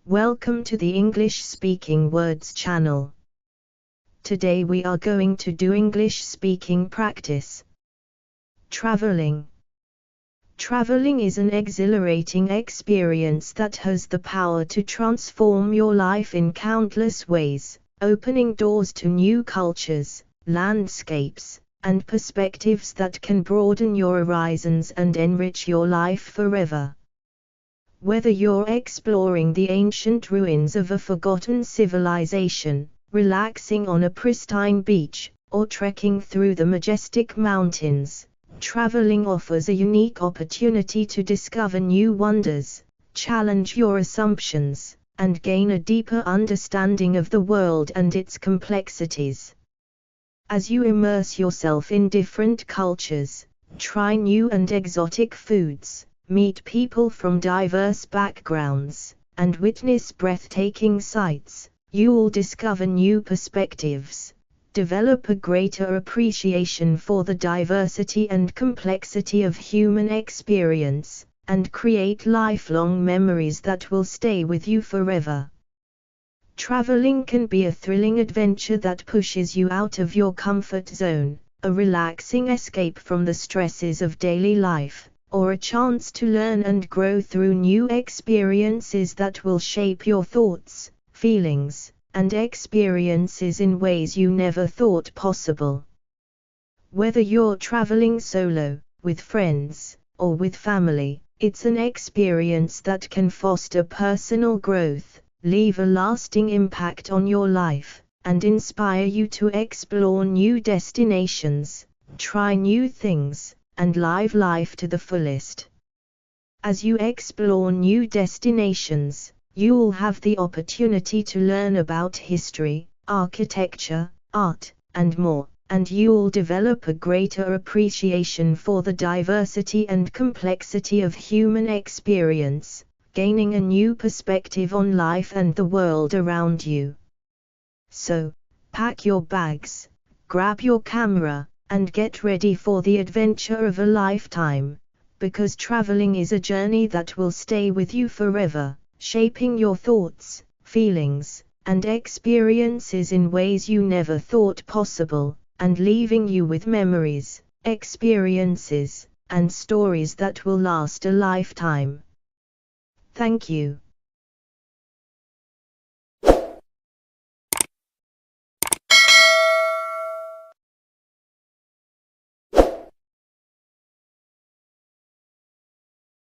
Welcome to the English Speaking Words channel. Today we are going to do English speaking practice. Traveling. Traveling is an exhilarating experience that has the power to transform your life in countless ways, opening doors to new cultures, landscapes, and perspectives that can broaden your horizons and enrich your life forever. Whether you're exploring the ancient ruins of a forgotten civilization, relaxing on a pristine beach, or trekking through the majestic mountains, traveling offers a unique opportunity to discover new wonders, challenge your assumptions, and gain a deeper understanding of the world and its complexities. As you immerse yourself in different cultures, try new and exotic foods, meet people from diverse backgrounds, and witness breathtaking sights, you'll discover new perspectives, develop a greater appreciation for the diversity and complexity of human experience, and create lifelong memories that will stay with you forever. Traveling can be a thrilling adventure that pushes you out of your comfort zone, a relaxing escape from the stresses of daily life, or a chance to learn and grow through new experiences that will shape your thoughts, feelings, and experiences in ways you never thought possible. Whether you're traveling solo, with friends, or with family, it's an experience that can foster personal growth, leave a lasting impact on your life, and inspire you to explore new destinations, try new things, and live life to the fullest. As you explore new destinations, you'll have the opportunity to learn about history, architecture, art, and more, and you'll develop a greater appreciation for the diversity and complexity of human experience, gaining a new perspective on life and the world around you. So, pack your bags, grab your camera, and get ready for the adventure of a lifetime, because traveling is a journey that will stay with you forever, shaping your thoughts, feelings, and experiences in ways you never thought possible, and leaving you with memories, experiences, and stories that will last a lifetime. Thank you.